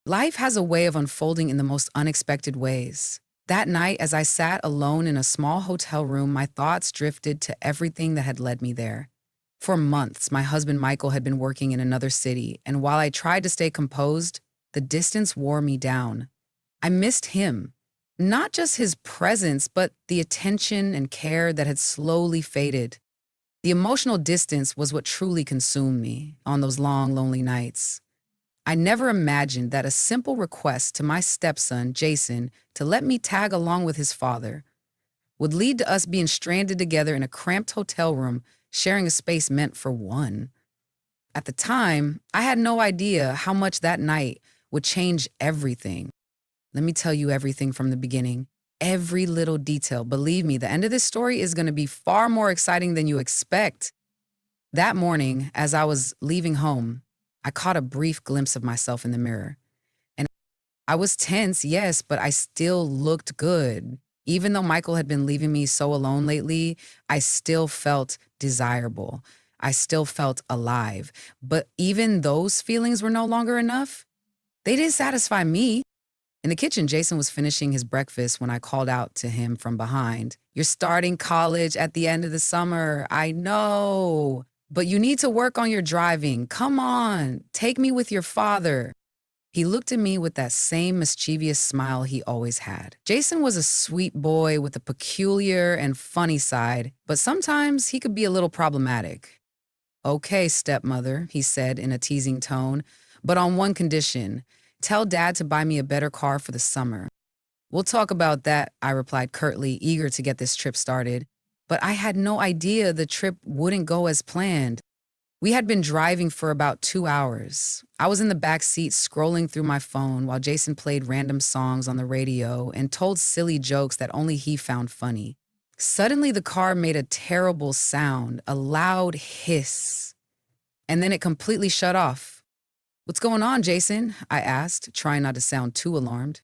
Life has a way of unfolding in the most unexpected ways. That night, as I sat alone in a small hotel room, my thoughts drifted to everything that had led me there. For months, my husband Michael had been working in another city, and while I tried to stay composed, the distance wore me down. I missed him. Not just his presence, but the attention and care that had slowly faded. The emotional distance was what truly consumed me on those long, lonely nights. I never imagined that a simple request to my stepson, Jason, to let me tag along with his father would lead to us being stranded together in a cramped hotel room, sharing a space meant for one. At the time, I had no idea how much that night would change everything. Let me tell you everything from the beginning. Every little detail. Believe me, the end of this story is going to be far more exciting than you expect. That morning, as I was leaving home, I caught a brief glimpse of myself in the mirror. And I was tense, yes, but I still looked good. Even though Michael had been leaving me so alone lately, I still felt desirable. I still felt alive. But even those feelings were no longer enough. They didn't satisfy me. In the kitchen, Jason was finishing his breakfast when I called out to him from behind. "You're starting college at the end of the summer. I know. But you need to work on your driving. Come on, take me with your father." He looked at me with that same mischievous smile he always had. Jason was a sweet boy with a peculiar and funny side, but sometimes he could be a little problematic. "Okay, stepmother," he said in a teasing tone, "but on one condition. Tell Dad to buy me a better car for the summer." "We'll talk about that," I replied curtly, eager to get this trip started. But I had no idea the trip wouldn't go as planned. We had been driving for about 2 hours. I was in the back seat scrolling through my phone while Jason played random songs on the radio and told silly jokes that only he found funny. Suddenly, the car made a terrible sound, a loud hiss, and then it completely shut off. "What's going on, Jason?" I asked, trying not to sound too alarmed.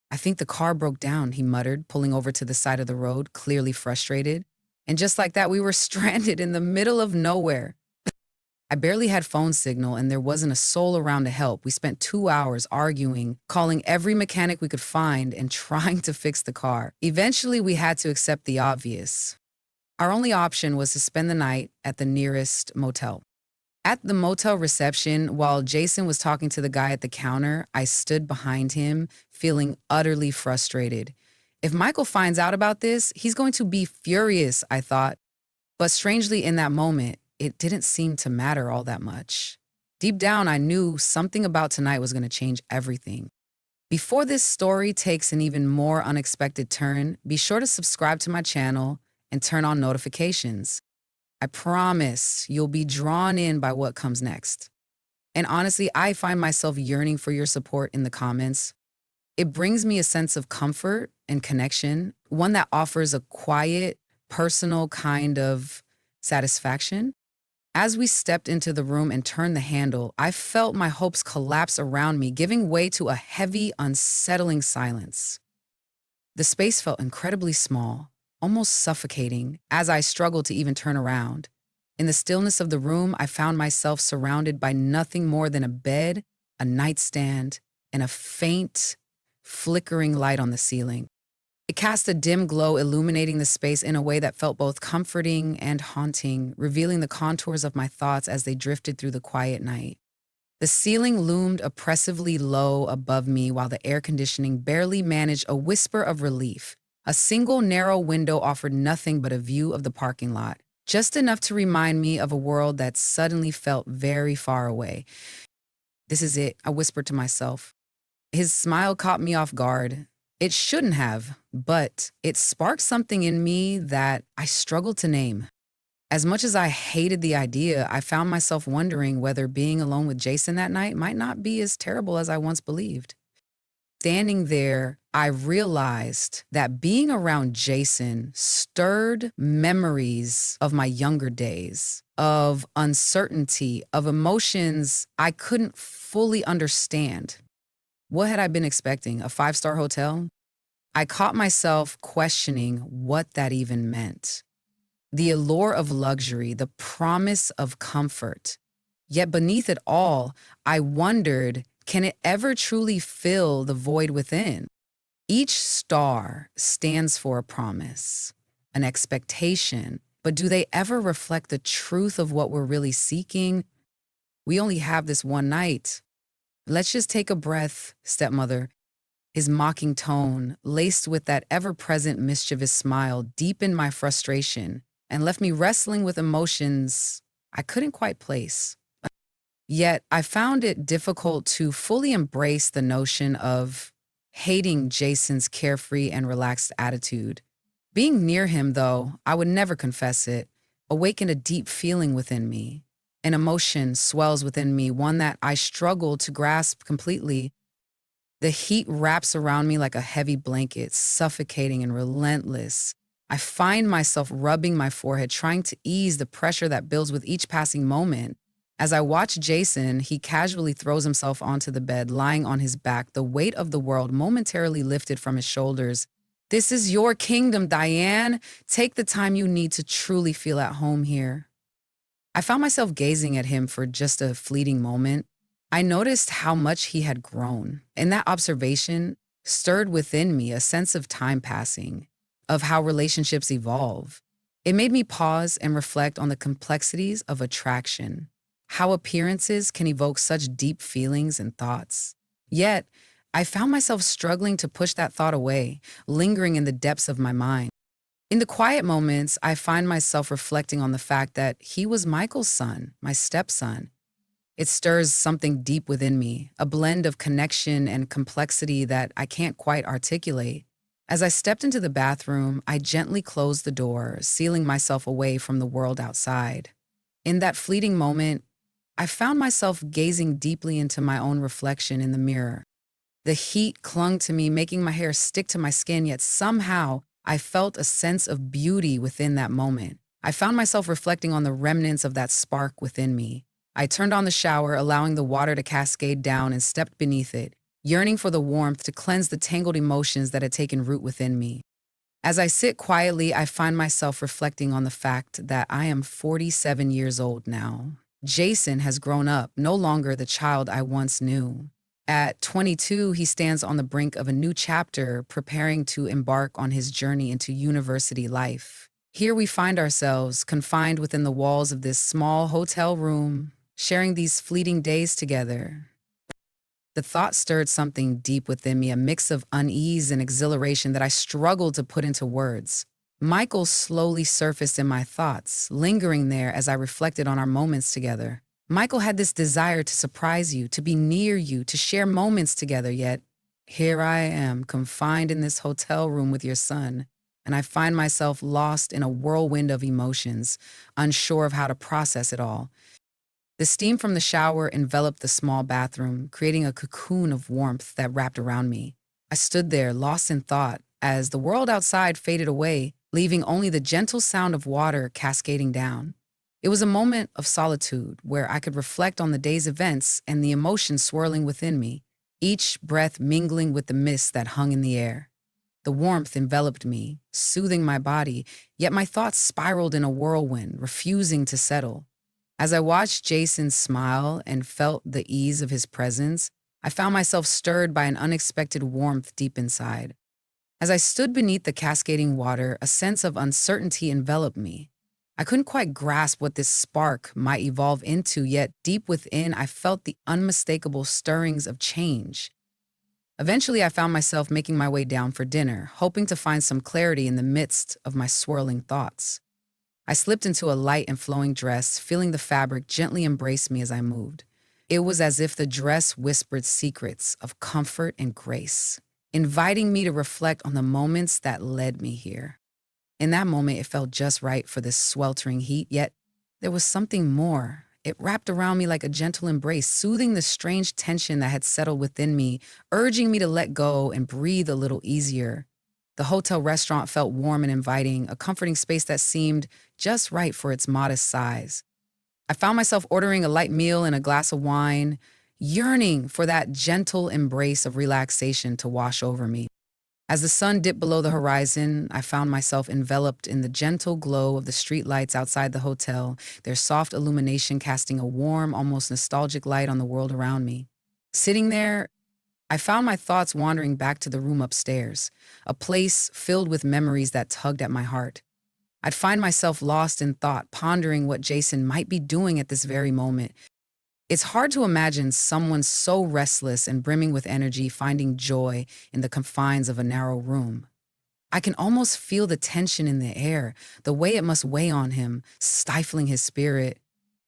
"I think the car broke down," he muttered, pulling over to the side of the road, clearly frustrated. And just like that, we were stranded in the middle of nowhere. I barely had phone signal, and there wasn't a soul around to help. We spent 2 hours arguing, calling every mechanic we could find, and trying to fix the car. Eventually, we had to accept the obvious. Our only option was to spend the night at the nearest motel. At the motel reception, while Jason was talking to the guy at the counter, I stood behind him, feeling utterly frustrated. If Michael finds out about this, he's going to be furious, I thought. But strangely, in that moment, it didn't seem to matter all that much. Deep down, I knew something about tonight was going to change everything. Before this story takes an even more unexpected turn, be sure to subscribe to my channel and turn on notifications. I promise you'll be drawn in by what comes next. And honestly, I find myself yearning for your support in the comments. It brings me a sense of comfort and connection, one that offers a quiet, personal kind of satisfaction. As we stepped into the room and turned the handle, I felt my hopes collapse around me, giving way to a heavy, unsettling silence. The space felt incredibly small, almost suffocating, as I struggled to even turn around. In the stillness of the room, I found myself surrounded by nothing more than a bed, a nightstand, and a faint, flickering light on the ceiling. It cast a dim glow, illuminating the space in a way that felt both comforting and haunting, revealing the contours of my thoughts as they drifted through the quiet night. The ceiling loomed oppressively low above me while the air conditioning barely managed a whisper of relief. A single narrow window offered nothing but a view of the parking lot, just enough to remind me of a world that suddenly felt very far away. "This is it," I whispered to myself. His smile caught me off guard. It shouldn't have, but it sparked something in me that I struggled to name. As much as I hated the idea, I found myself wondering whether being alone with Jason that night might not be as terrible as I once believed. Standing there, I realized that being around Jason stirred memories of my younger days, of uncertainty, of emotions I couldn't fully understand. What had I been expecting? A five-star hotel? I caught myself questioning what that even meant. The allure of luxury, the promise of comfort. Yet beneath it all, I wondered, Can it ever truly fill the void within? Each star stands for a promise, an expectation, but do they ever reflect the truth of what we're really seeking? We only have this one night. Let's just take a breath, stepmother. His mocking tone, laced with that ever present mischievous smile, deepened my frustration and left me wrestling with emotions I couldn't quite place. Yet I found it difficult to fully embrace the notion of hating Jason's carefree and relaxed attitude. Being near him, though, I would never confess it, awakened a deep feeling within me. An emotion swells within me, one that I struggle to grasp completely. The heat wraps around me like a heavy blanket, suffocating and relentless. I find myself rubbing my forehead, trying to ease the pressure that builds with each passing moment. As I watch Jason, he casually throws himself onto the bed, lying on his back, the weight of the world momentarily lifted from his shoulders. This is your kingdom, Diane. Take the time you need to truly feel at home here. I found myself gazing at him for just a fleeting moment. I noticed how much he had grown, and that observation stirred within me a sense of time passing, of how relationships evolve. It made me pause and reflect on the complexities of attraction, how appearances can evoke such deep feelings and thoughts. Yet, I found myself struggling to push that thought away, lingering in the depths of my mind. In the quiet moments, I find myself reflecting on the fact that he was Michael's son, my stepson. It stirs something deep within me, a blend of connection and complexity that I can't quite articulate. As I stepped into the bathroom, I gently closed the door, sealing myself away from the world outside. In that fleeting moment, I found myself gazing deeply into my own reflection in the mirror. The heat clung to me, making my hair stick to my skin, yet somehow I felt a sense of beauty within that moment. I found myself reflecting on the remnants of that spark within me. I turned on the shower, allowing the water to cascade down, and stepped beneath it, yearning for the warmth to cleanse the tangled emotions that had taken root within me. As I sit quietly, I find myself reflecting on the fact that I am 47 years old now. Jason has grown up, no longer the child I once knew. At 22, he stands on the brink of a new chapter, preparing to embark on his journey into university life. Here we find ourselves confined within the walls of this small hotel room, sharing these fleeting days together. The thought stirred something deep within me, a mix of unease and exhilaration that I struggled to put into words. Michael slowly surfaced in my thoughts, lingering there as I reflected on our moments together. Michael had this desire to surprise you, to be near you, to share moments together, yet here I am, confined in this hotel room with your son, and I find myself lost in a whirlwind of emotions, unsure of how to process it all. The steam from the shower enveloped the small bathroom, creating a cocoon of warmth that wrapped around me. I stood there, lost in thought, as the world outside faded away, leaving only the gentle sound of water cascading down. It was a moment of solitude where I could reflect on the day's events and the emotions swirling within me, each breath mingling with the mist that hung in the air. The warmth enveloped me, soothing my body, yet my thoughts spiraled in a whirlwind, refusing to settle. As I watched Jason smile and felt the ease of his presence, I found myself stirred by an unexpected warmth deep inside. As I stood beneath the cascading water, a sense of uncertainty enveloped me. I couldn't quite grasp what this spark might evolve into, yet deep within I felt the unmistakable stirrings of change. Eventually, I found myself making my way down for dinner, hoping to find some clarity in the midst of my swirling thoughts. I slipped into a light and flowing dress, feeling the fabric gently embrace me as I moved. It was as if the dress whispered secrets of comfort and grace, inviting me to reflect on the moments that led me here. In that moment, it felt just right for this sweltering heat, yet there was something more. It wrapped around me like a gentle embrace, soothing the strange tension that had settled within me, urging me to let go and breathe a little easier. The hotel restaurant felt warm and inviting, a comforting space that seemed just right for its modest size. I found myself ordering a light meal and a glass of wine, yearning for that gentle embrace of relaxation to wash over me. As the sun dipped below the horizon, I found myself enveloped in the gentle glow of the streetlights outside the hotel, their soft illumination casting a warm, almost nostalgic light on the world around me. Sitting there, I found my thoughts wandering back to the room upstairs, a place filled with memories that tugged at my heart. I'd find myself lost in thought, pondering what Jason might be doing at this very moment. It's hard to imagine someone so restless and brimming with energy finding joy in the confines of a narrow room. I can almost feel the tension in the air, the way it must weigh on him, stifling his spirit.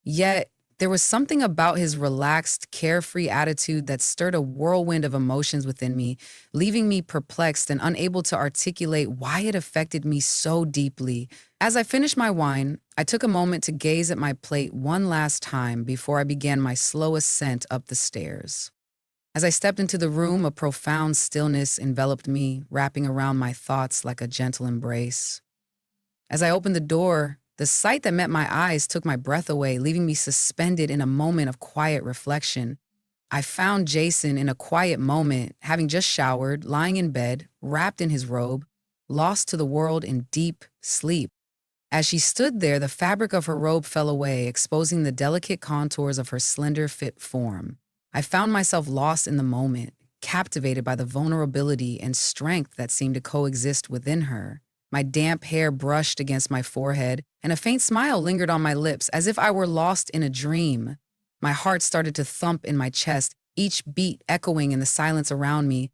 Yet, there was something about his relaxed, carefree attitude that stirred a whirlwind of emotions within me, leaving me perplexed and unable to articulate why it affected me so deeply. As I finished my wine, I took a moment to gaze at my plate one last time before I began my slow ascent up the stairs. As I stepped into the room, a profound stillness enveloped me, wrapping around my thoughts like a gentle embrace. As I opened the door, the sight that met my eyes took my breath away, leaving me suspended in a moment of quiet reflection. I found Jason in a quiet moment, having just showered, lying in bed, wrapped in his robe, lost to the world in deep sleep. As she stood there, the fabric of her robe fell away, exposing the delicate contours of her slender, fit form. I found myself lost in the moment, captivated by the vulnerability and strength that seemed to coexist within her. My damp hair brushed against my forehead, and a faint smile lingered on my lips, as if I were lost in a dream. My heart started to thump in my chest, each beat echoing in the silence around me.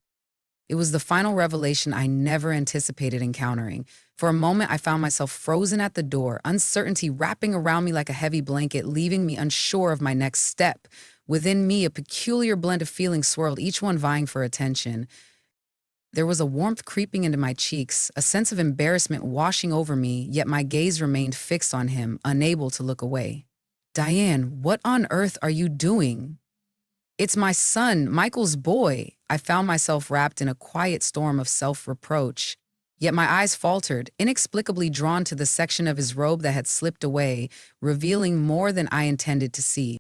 It was the final revelation I never anticipated encountering. For a moment, I found myself frozen at the door, uncertainty wrapping around me like a heavy blanket, leaving me unsure of my next step. Within me, a peculiar blend of feelings swirled, each one vying for attention. There was a warmth creeping into my cheeks, a sense of embarrassment washing over me, yet my gaze remained fixed on him, unable to look away. "Diane, what on earth are you doing?" "It's my son, Michael's boy." I found myself wrapped in a quiet storm of self-reproach. Yet my eyes faltered, inexplicably drawn to the section of his robe that had slipped away, revealing more than I intended to see.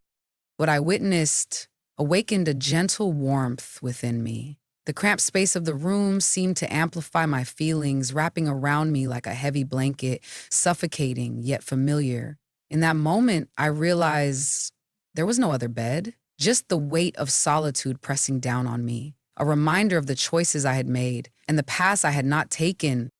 What I witnessed awakened a gentle warmth within me. The cramped space of the room seemed to amplify my feelings, wrapping around me like a heavy blanket, suffocating yet familiar. In that moment, I realized there was no other bed, just the weight of solitude pressing down on me, a reminder of the choices I had made and the paths I had not taken.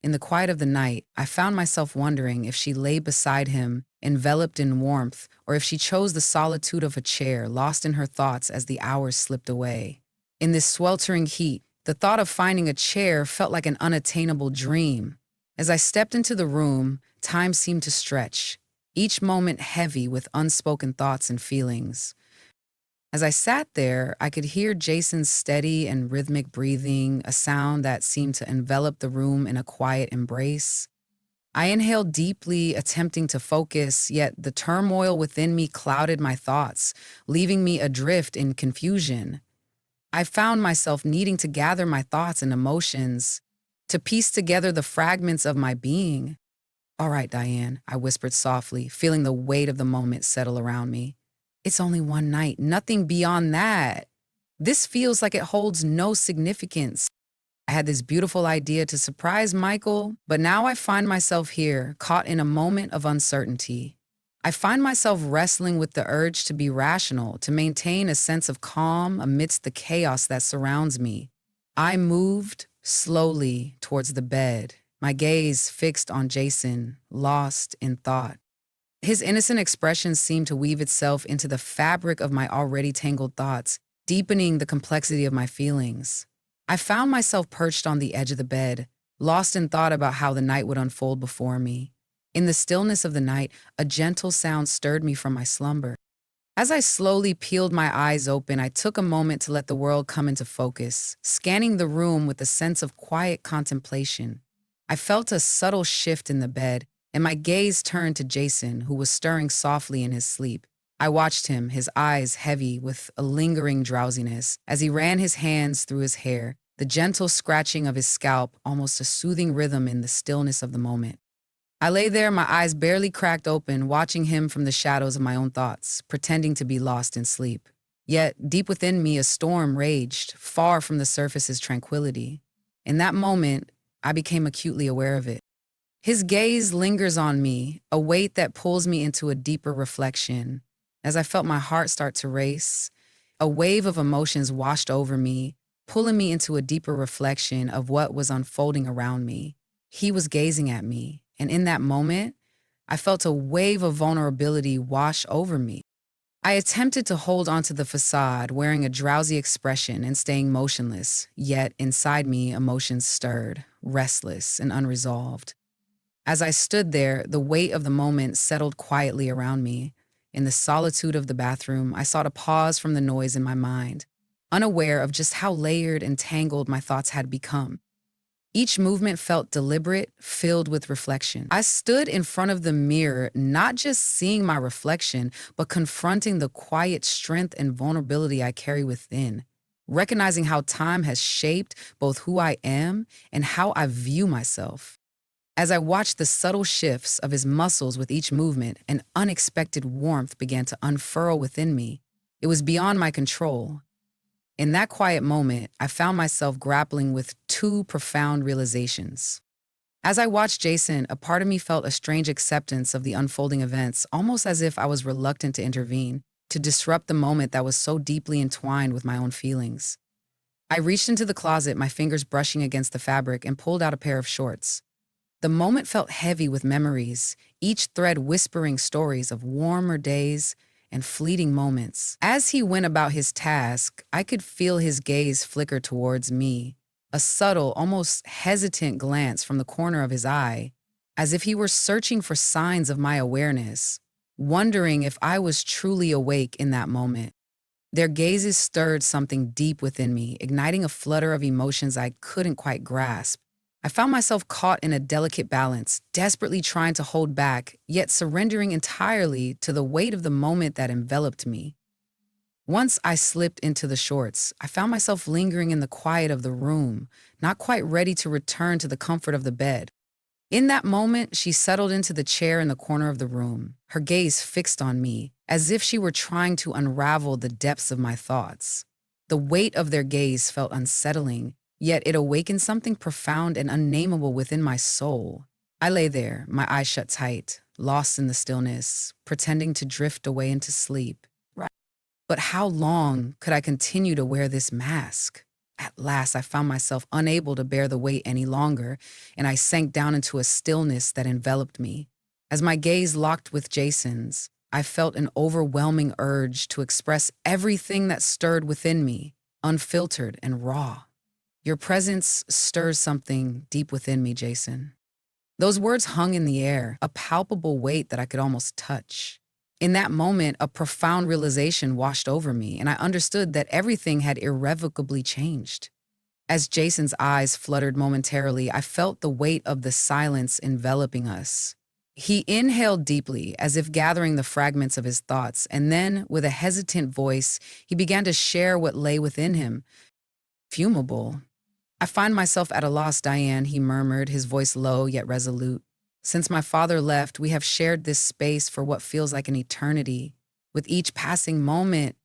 In the quiet of the night, I found myself wondering if she lay beside him, enveloped in warmth, or if she chose the solitude of a chair, lost in her thoughts as the hours slipped away. In this sweltering heat, the thought of finding a chair felt like an unattainable dream. As I stepped into the room, time seemed to stretch, each moment heavy with unspoken thoughts and feelings. As I sat there, I could hear Jason's steady and rhythmic breathing, a sound that seemed to envelop the room in a quiet embrace. I inhaled deeply, attempting to focus, yet the turmoil within me clouded my thoughts, leaving me adrift in confusion. I found myself needing to gather my thoughts and emotions, to piece together the fragments of my being. "All right, Diane," I whispered softly, feeling the weight of the moment settle around me. "It's only one night, nothing beyond that. This feels like it holds no significance. I had this beautiful idea to surprise Michael, but now I find myself here, caught in a moment of uncertainty. I find myself wrestling with the urge to be rational, to maintain a sense of calm amidst the chaos that surrounds me. I moved slowly towards the bed, my gaze fixed on Jason, lost in thought. His innocent expression seemed to weave itself into the fabric of my already tangled thoughts, deepening the complexity of my feelings. I found myself perched on the edge of the bed, lost in thought about how the night would unfold before me. In the stillness of the night, a gentle sound stirred me from my slumber. As I slowly peeled my eyes open, I took a moment to let the world come into focus, scanning the room with a sense of quiet contemplation. I felt a subtle shift in the bed, and my gaze turned to Jason, who was stirring softly in his sleep. I watched him, his eyes heavy with a lingering drowsiness, as he ran his hands through his hair, the gentle scratching of his scalp almost a soothing rhythm in the stillness of the moment. I lay there, my eyes barely cracked open, watching him from the shadows of my own thoughts, pretending to be lost in sleep. Yet, deep within me, a storm raged, far from the surface's tranquility. In that moment, I became acutely aware of it. His gaze lingers on me, a weight that pulls me into a deeper reflection. As I felt my heart start to race, A wave of emotions washed over me, pulling me into a deeper reflection of what was unfolding around me. He was gazing at me, and in that moment, I felt a wave of vulnerability wash over me. I attempted to hold onto the facade, wearing a drowsy expression and staying motionless, yet inside me, emotions stirred, restless and unresolved. As I stood there, the weight of the moment settled quietly around me. In the solitude of the bathroom, I sought a pause from the noise in my mind, unaware of just how layered and tangled my thoughts had become. Each movement felt deliberate, filled with reflection. I stood in front of the mirror, not just seeing my reflection, but confronting the quiet strength and vulnerability I carry within, recognizing how time has shaped both who I am and how I view myself. As I watched the subtle shifts of his muscles with each movement, an unexpected warmth began to unfurl within me. It was beyond my control. In that quiet moment, I found myself grappling with two profound realizations. As I watched Jason, a part of me felt a strange acceptance of the unfolding events, almost as if I was reluctant to intervene, to disrupt the moment that was so deeply entwined with my own feelings. I reached into the closet, my fingers brushing against the fabric, and pulled out a pair of shorts. The moment felt heavy with memories, each thread whispering stories of warmer days and fleeting moments. As he went about his task, I could feel his gaze flicker towards me, a subtle, almost hesitant glance from the corner of his eye, as if he were searching for signs of my awareness, wondering if I was truly awake in that moment. Their gazes stirred something deep within me, igniting a flutter of emotions I couldn't quite grasp. I found myself caught in a delicate balance, desperately trying to hold back, yet surrendering entirely to the weight of the moment that enveloped me. Once I slipped into the shorts, I found myself lingering in the quiet of the room, not quite ready to return to the comfort of the bed. In that moment, she settled into the chair in the corner of the room, her gaze fixed on me, as if she were trying to unravel the depths of my thoughts. The weight of their gaze felt unsettling, yet it awakened something profound and unnameable within my soul. I lay there, my eyes shut tight, lost in the stillness, pretending to drift away into sleep. But how long could I continue to wear this mask? At last, I found myself unable to bear the weight any longer, and I sank down into a stillness that enveloped me. As my gaze locked with Jason's, I felt an overwhelming urge to express everything that stirred within me, unfiltered and raw. Your presence stirs something deep within me, Jason. Those words hung in the air, a palpable weight that I could almost touch. In that moment, a profound realization washed over me, and I understood that everything had irrevocably changed. As Jason's eyes fluttered momentarily, I felt the weight of the silence enveloping us. He inhaled deeply, as if gathering the fragments of his thoughts, and then, with a hesitant voice, he began to share what lay within him. Fumable. I find myself at a loss, Diane, he murmured, his voice low yet resolute. Since my father left, we have shared this space for what feels like an eternity. With each passing moment,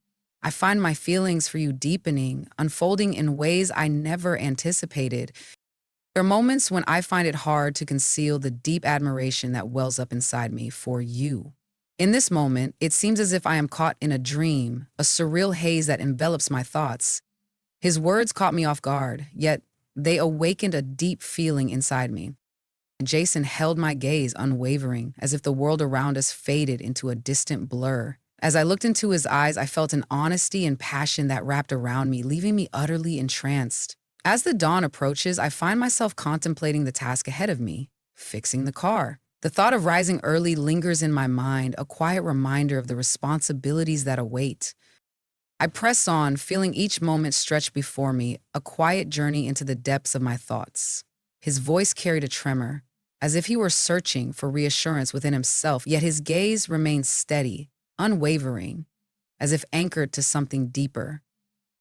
I find my feelings for you deepening, unfolding in ways I never anticipated. There are moments when I find it hard to conceal the deep admiration that wells up inside me for you. In this moment, it seems as if I am caught in a dream, a surreal haze that envelops my thoughts. His words caught me off guard, yet they awakened a deep feeling inside me. Jason held my gaze unwavering, as if the world around us faded into a distant blur. As I looked into his eyes, I felt an honesty and passion that wrapped around me, leaving me utterly entranced. As the dawn approaches, I find myself contemplating the task ahead of me, fixing the car. The thought of rising early lingers in my mind, a quiet reminder of the responsibilities that await. I press on, feeling each moment stretch before me, a quiet journey into the depths of my thoughts. His voice carried a tremor, as if he were searching for reassurance within himself, yet his gaze remained steady, unwavering, as if anchored to something deeper.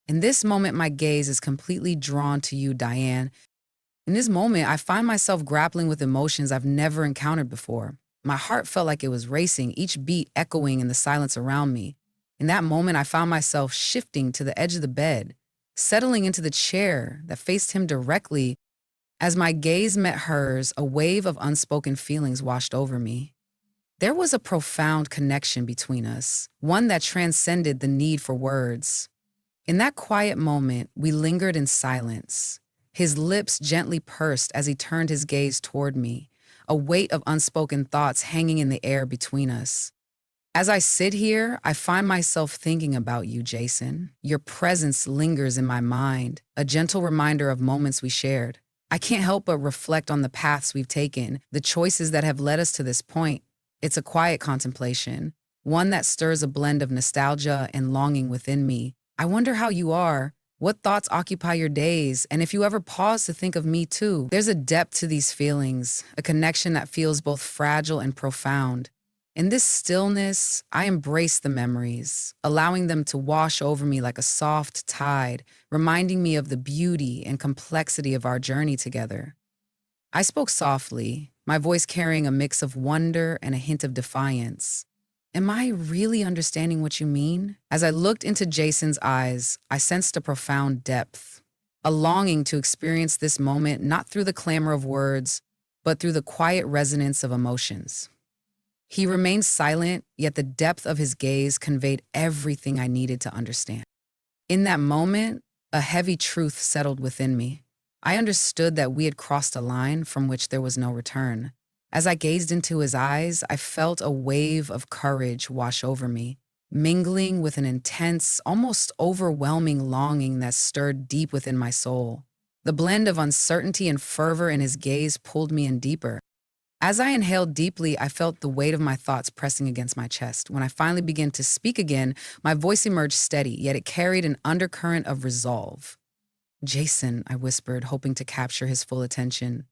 In this moment, my gaze is completely drawn to you, Diane. In this moment, I find myself grappling with emotions I've never encountered before. My heart felt like it was racing, each beat echoing in the silence around me. In that moment, I found myself shifting to the edge of the bed, settling into the chair that faced him directly. As my gaze met hers, a wave of unspoken feelings washed over me. There was a profound connection between us, one that transcended the need for words. In that quiet moment, we lingered in silence. His lips gently pursed as he turned his gaze toward me, a weight of unspoken thoughts hanging in the air between us. As I sit here, I find myself thinking about you, Jason. Your presence lingers in my mind, a gentle reminder of moments we shared. I can't help but reflect on the paths we've taken, the choices that have led us to this point. It's a quiet contemplation, one that stirs a blend of nostalgia and longing within me. I wonder how you are, what thoughts occupy your days, and if you ever pause to think of me too. There's a depth to these feelings, a connection that feels both fragile and profound. In this stillness, I embrace the memories, allowing them to wash over me like a soft tide, reminding me of the beauty and complexity of our journey together. I spoke softly, my voice carrying a mix of wonder and a hint of defiance. Am I really understanding what you mean? As I looked into Jason's eyes, I sensed a profound depth, a longing to experience this moment not through the clamor of words, but through the quiet resonance of emotions. He remained silent, yet the depth of his gaze conveyed everything I needed to understand. In that moment, a heavy truth settled within me. I understood that we had crossed a line from which there was no return. As I gazed into his eyes, I felt a wave of courage wash over me, mingling with an intense, almost overwhelming longing that stirred deep within my soul. The blend of uncertainty and fervor in his gaze pulled me in deeper. As I inhaled deeply, I felt the weight of my thoughts pressing against my chest. When I finally began to speak again, my voice emerged steady, yet it carried an undercurrent of resolve. Jason, I whispered, hoping to capture his full attention.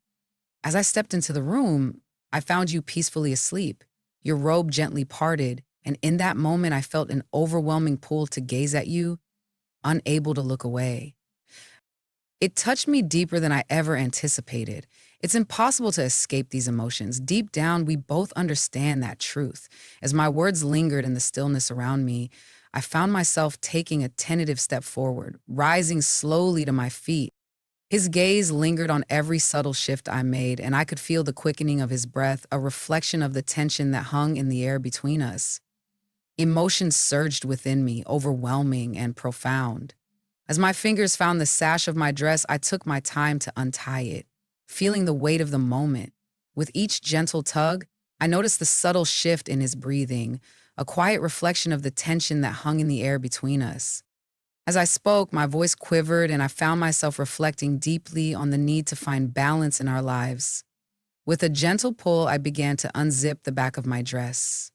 As I stepped into the room, I found you peacefully asleep, your robe gently parted, and in that moment I felt an overwhelming pull to gaze at you, unable to look away. It touched me deeper than I ever anticipated. It's impossible to escape these emotions. Deep down, we both understand that truth. As my words lingered in the stillness around me, I found myself taking a tentative step forward, rising slowly to my feet. His gaze lingered on every subtle shift I made, and I could feel the quickening of his breath, a reflection of the tension that hung in the air between us. Emotions surged within me, overwhelming and profound. As my fingers found the sash of my dress, I took my time to untie it, feeling the weight of the moment. With each gentle tug, I noticed the subtle shift in his breathing, a quiet reflection of the tension that hung in the air between us. As I spoke, my voice quivered and I found myself reflecting deeply on the need to find balance in our lives. With a gentle pull, I began to unzip the back of my dress,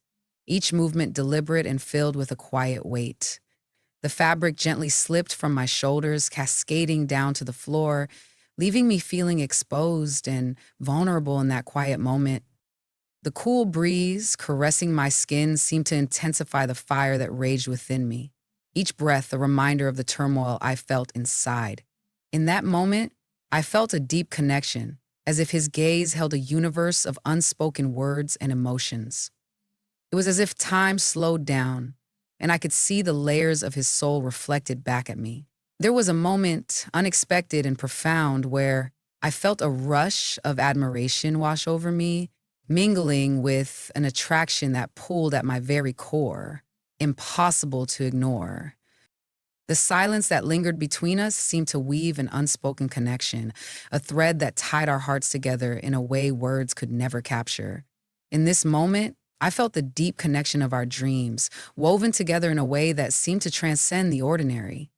each movement deliberate and filled with a quiet weight. The fabric gently slipped from my shoulders, cascading down to the floor, leaving me feeling exposed and vulnerable in that quiet moment. The cool breeze caressing my skin seemed to intensify the fire that raged within me, each breath a reminder of the turmoil I felt inside. In that moment, I felt a deep connection, as if his gaze held a universe of unspoken words and emotions. It was as if time slowed down, and I could see the layers of his soul reflected back at me. There was a moment, unexpected and profound, where I felt a rush of admiration wash over me, mingling with an attraction that pulled at my very core, impossible to ignore. The silence that lingered between us seemed to weave an unspoken connection, a thread that tied our hearts together in a way words could never capture. In this moment, I felt the deep connection of our dreams, woven together in a way that seemed to transcend the ordinary.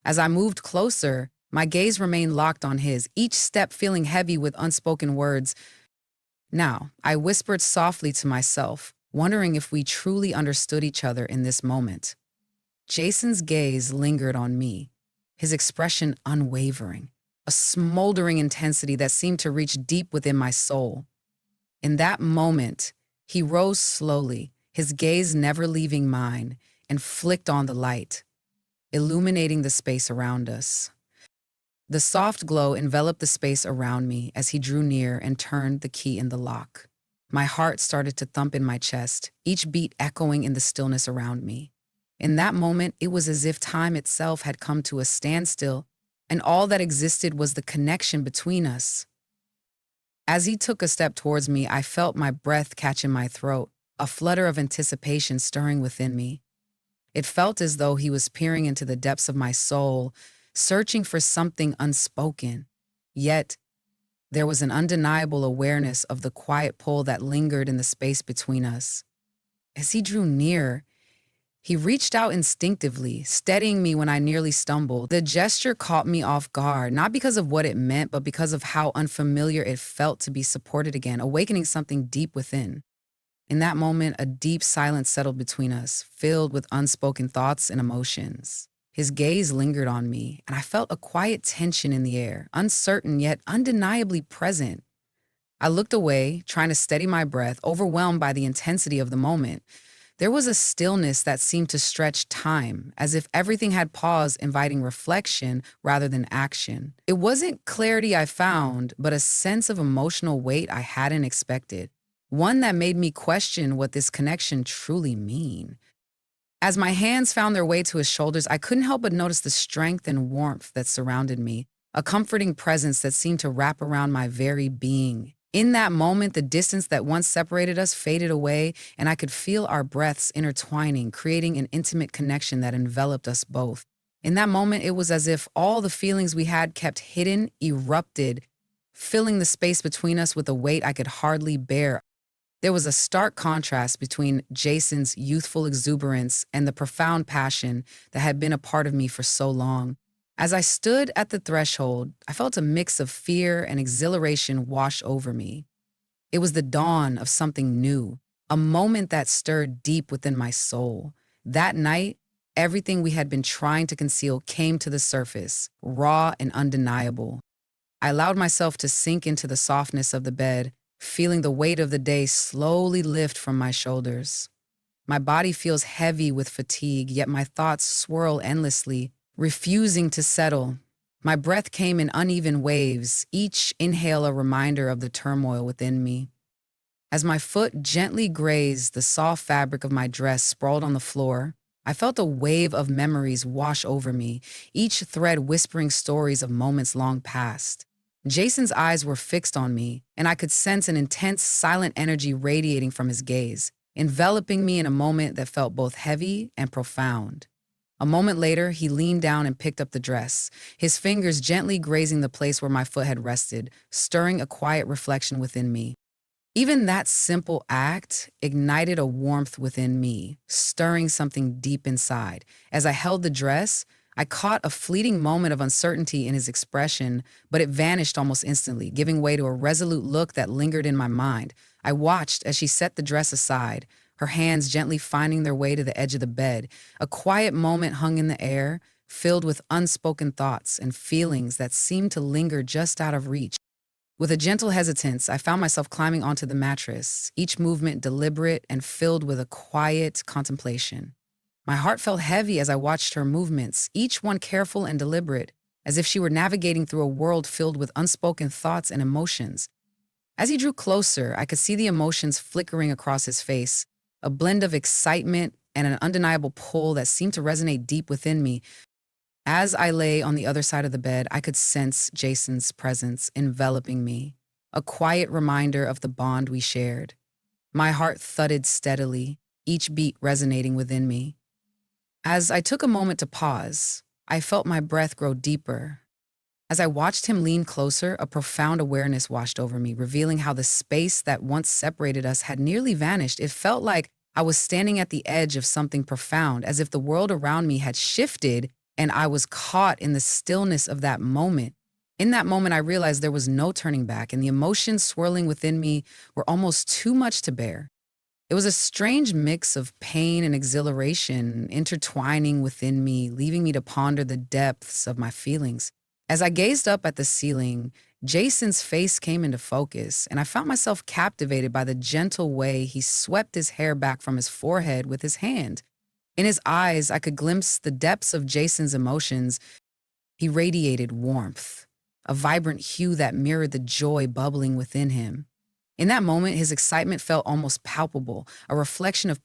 As I moved closer, my gaze remained locked on his, each step feeling heavy with unspoken words. Now, I whispered softly to myself, wondering if we truly understood each other in this moment. Jason's gaze lingered on me, his expression unwavering, a smoldering intensity that seemed to reach deep within my soul. In that moment, he rose slowly, his gaze never leaving mine, and flicked on the light, illuminating the space around us. The soft glow enveloped the space around me as he drew near and turned the key in the lock. My heart started to thump in my chest, each beat echoing in the stillness around me. In that moment, it was as if time itself had come to a standstill, and all that existed was the connection between us. As he took a step towards me, I felt my breath catch in my throat, a flutter of anticipation stirring within me. It felt as though he was peering into the depths of my soul, searching for something unspoken. Yet, there was an undeniable awareness of the quiet pull that lingered in the space between us. As he drew near, he reached out instinctively, steadying me when I nearly stumbled. The gesture caught me off guard, not because of what it meant, but because of how unfamiliar it felt to be supported again, awakening something deep within. In that moment, a deep silence settled between us, filled with unspoken thoughts and emotions. His gaze lingered on me, and I felt a quiet tension in the air, uncertain yet undeniably present. I looked away, trying to steady my breath, overwhelmed by the intensity of the moment. There was a stillness that seemed to stretch time, as if everything had paused, inviting reflection rather than action. It wasn't clarity I found, but a sense of emotional weight I hadn't expected, one that made me question what this connection truly mean. As my hands found their way to his shoulders, I couldn't help but notice the strength and warmth that surrounded me, a comforting presence that seemed to wrap around my very being. In that moment, the distance that once separated us faded away, and I could feel our breaths intertwining, creating an intimate connection that enveloped us both. In that moment, it was as if all the feelings we had kept hidden erupted, filling the space between us with a weight I could hardly bear. There was a stark contrast between Jason's youthful exuberance and the profound passion that had been a part of me for so long. As I stood at the threshold, I felt a mix of fear and exhilaration wash over me. It was the dawn of something new, a moment that stirred deep within my soul. That night, everything we had been trying to conceal came to the surface, raw and undeniable. I allowed myself to sink into the softness of the bed, feeling the weight of the day slowly lift from my shoulders. My body feels heavy with fatigue, yet my thoughts swirl endlessly, refusing to settle. My breath came in uneven waves, each inhale a reminder of the turmoil within me. As my foot gently grazed the soft fabric of my dress sprawled on the floor, I felt a wave of memories wash over me, each thread whispering stories of moments long past. Jason's eyes were fixed on me, and I could sense an intense, silent energy radiating from his gaze, enveloping me in a moment that felt both heavy and profound. A moment later, he leaned down and picked up the dress, his fingers gently grazing the place where my foot had rested, stirring a quiet reflection within me. Even that simple act ignited a warmth within me, stirring something deep inside. As I held the dress, I caught a fleeting moment of uncertainty in his expression, but it vanished almost instantly, giving way to a resolute look that lingered in my mind. I watched as she set the dress aside, her hands gently finding their way to the edge of the bed. A quiet moment hung in the air, filled with unspoken thoughts and feelings that seemed to linger just out of reach. With a gentle hesitance, I found myself climbing onto the mattress, each movement deliberate and filled with a quiet contemplation. My heart felt heavy as I watched her movements, each one careful and deliberate, as if she were navigating through a world filled with unspoken thoughts and emotions. As he drew closer, I could see the emotions flickering across his face, a blend of excitement and an undeniable pull that seemed to resonate deep within me. As I lay on the other side of the bed, I could sense Jason's presence enveloping me, a quiet reminder of the bond we shared. My heart thudded steadily, each beat resonating within me. As I took a moment to pause, I felt my breath grow deeper. As I watched him lean closer, a profound awareness washed over me, revealing how the space that once separated us had nearly vanished. It felt like I was standing at the edge of something profound, as if the world around me had shifted and I was caught in the stillness of that moment. In that moment, I realized there was no turning back, and the emotions swirling within me were almost too much to bear. It was a strange mix of pain and exhilaration intertwining within me, leaving me to ponder the depths of my feelings. As I gazed up at the ceiling, Jason's face came into focus, and I found myself captivated by the gentle way he swept his hair back from his forehead with his hand. In his eyes, I could glimpse the depths of Jason's emotions. He radiated warmth, a vibrant hue that mirrored the joy bubbling within him. In that moment, his excitement felt almost palpable, a reflection of